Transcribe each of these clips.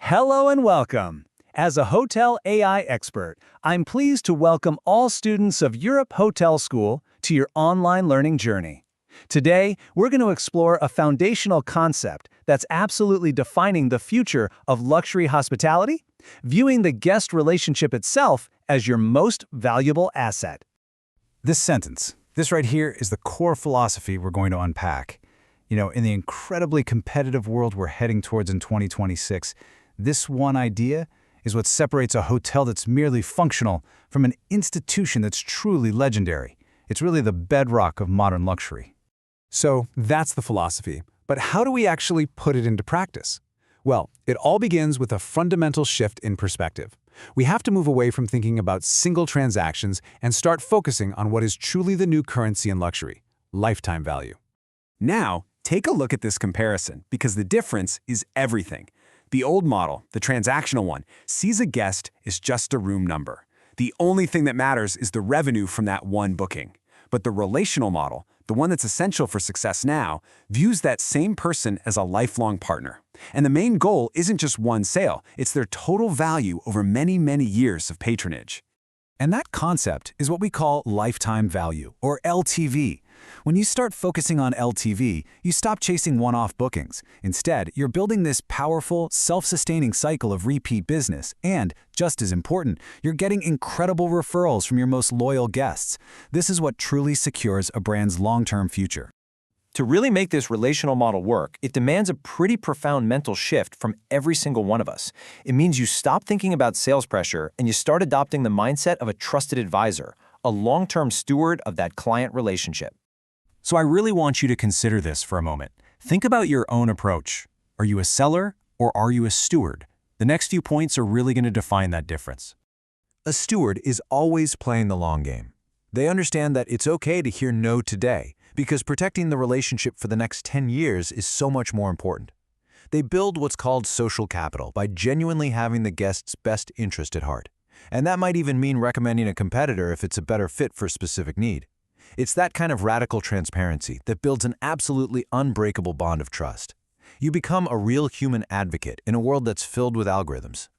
Hello and welcome. As a hotel AI expert, I'm pleased to welcome all students of Europe Hotel School to your online learning journey. Today, we're going to explore a foundational concept that's absolutely defining the future of luxury hospitality, viewing the guest relationship itself as your most valuable asset. This right here is the core philosophy we're going to unpack. In the incredibly competitive world we're heading towards in 2026, this one idea is what separates a hotel that's merely functional from an institution that's truly legendary. It's really the bedrock of modern luxury. So that's the philosophy. But how do we actually put it into practice? Well, it all begins with a fundamental shift in perspective. We have to move away from thinking about single transactions and start focusing on what is truly the new currency in luxury: lifetime value. Now, take a look at this comparison, because the difference is everything. The old model, the transactional one, sees a guest as just a room number. The only thing that matters is the revenue from that one booking. But the relational model, the one that's essential for success now, views that same person as a lifelong partner. And the main goal isn't just one sale, it's their total value over many, many years of patronage. And that concept is what we call lifetime value, or LTV. When you start focusing on LTV, you stop chasing one-off bookings. Instead, you're building this powerful, self-sustaining cycle of repeat business, and, just as important, you're getting incredible referrals from your most loyal guests. This is what truly secures a brand's long-term future. To really make this relational model work, it demands a pretty profound mental shift from every single one of us. It means you stop thinking about sales pressure and you start adopting the mindset of a trusted advisor, a long-term steward of that client relationship. So I really want you to consider this for a moment. Think about your own approach. Are you a seller or are you a steward? The next few points are really going to define that difference. A steward is always playing the long game. They understand that it's okay to hear no today, because protecting the relationship for the next 10 years is so much more important. They build what's called social capital by genuinely having the guest's best interest at heart. And that might even mean recommending a competitor if it's a better fit for a specific need. It's that kind of radical transparency that builds an absolutely unbreakable bond of trust. You become a real human advocate in a world that's filled with algorithms.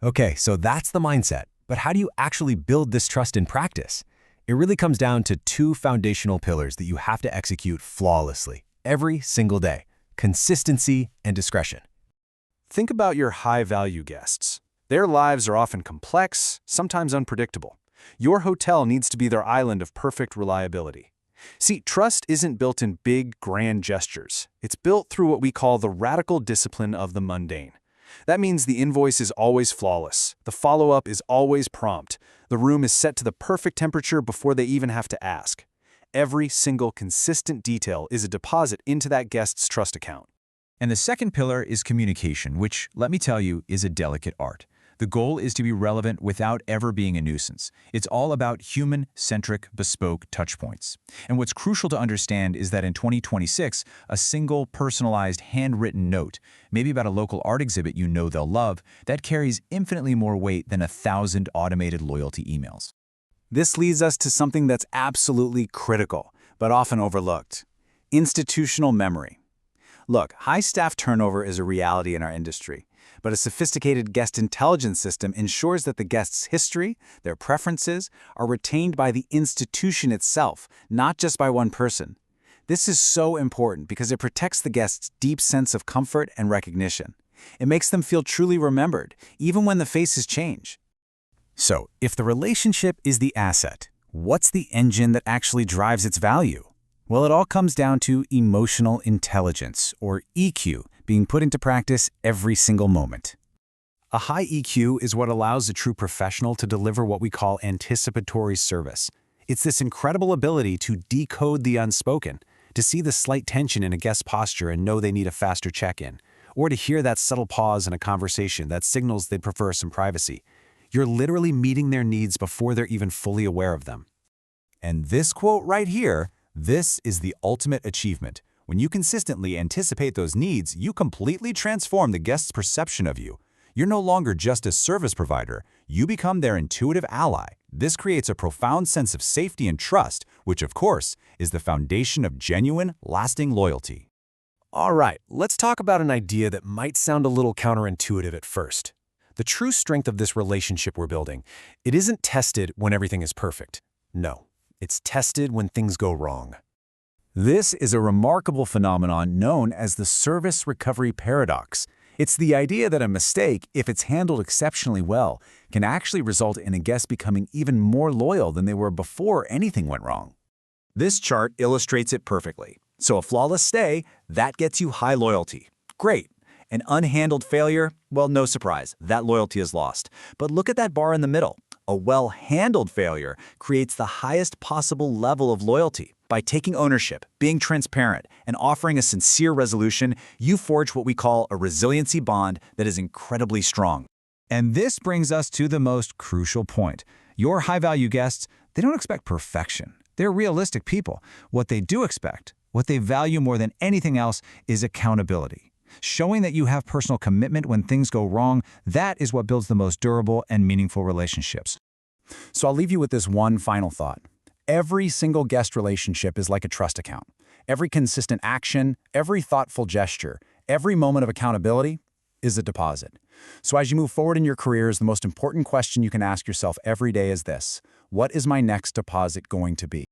Okay, so that's the mindset. But how do you actually build this trust in practice? It really comes down to two foundational pillars that you have to execute flawlessly every single day: consistency and discretion. Think about your high-value guests. Their lives are often complex, sometimes unpredictable. Your hotel needs to be their island of perfect reliability. See, trust isn't built in big, grand gestures. It's built through what we call the radical discipline of the mundane. That means the invoice is always flawless, the follow-up is always prompt, the room is set to the perfect temperature before they even have to ask. Every single consistent detail is a deposit into that guest's trust account. And the second pillar is communication, which, let me tell you, is a delicate art. The goal is to be relevant without ever being a nuisance. It's all about human-centric, bespoke touchpoints. And what's crucial to understand is that in 2026, a single, personalized, handwritten note, maybe about a local art exhibit you know they'll love, that carries infinitely more weight than 1,000 automated loyalty emails. This leads us to something that's absolutely critical, but often overlooked: institutional memory. Look, high staff turnover is a reality in our industry, but a sophisticated guest intelligence system ensures that the guest's history, their preferences, are retained by the institution itself, not just by one person. This is so important because it protects the guest's deep sense of comfort and recognition. It makes them feel truly remembered, even when the faces change. So, if the relationship is the asset, what's the engine that actually drives its value? Well, it all comes down to emotional intelligence, or EQ, being put into practice every single moment. A high EQ is what allows a true professional to deliver what we call anticipatory service. It's this incredible ability to decode the unspoken, to see the slight tension in a guest's posture and know they need a faster check-in, or to hear that subtle pause in a conversation that signals they'd prefer some privacy. You're literally meeting their needs before they're even fully aware of them. And this quote right here, this is the ultimate achievement. When you consistently anticipate those needs, you completely transform the guest's perception of you. You're no longer just a service provider, you become their intuitive ally. This creates a profound sense of safety and trust, which of course is the foundation of genuine, lasting loyalty. All right, let's talk about an idea that might sound a little counterintuitive at first. The true strength of this relationship we're building, it isn't tested when everything is perfect. No, it's tested when things go wrong. This is a remarkable phenomenon known as the service recovery paradox. It's the idea that a mistake, if it's handled exceptionally well, can actually result in a guest becoming even more loyal than they were before anything went wrong. This chart illustrates it perfectly. So a flawless stay, that gets you high loyalty. Great. An unhandled failure, well, no surprise, that loyalty is lost. But look at that bar in the middle. A well-handled failure creates the highest possible level of loyalty. By taking ownership, being transparent, and offering a sincere resolution, you forge what we call a resiliency bond that is incredibly strong. And this brings us to the most crucial point. Your high-value guests, they don't expect perfection. They're realistic people. What they do expect, what they value more than anything else, is accountability. Showing that you have personal commitment when things go wrong, that is what builds the most durable and meaningful relationships. So I'll leave you with this one final thought. Every single guest relationship is like a trust account. Every consistent action, every thoughtful gesture, every moment of accountability is a deposit. So as you move forward in your careers, the most important question you can ask yourself every day is this: what is my next deposit going to be?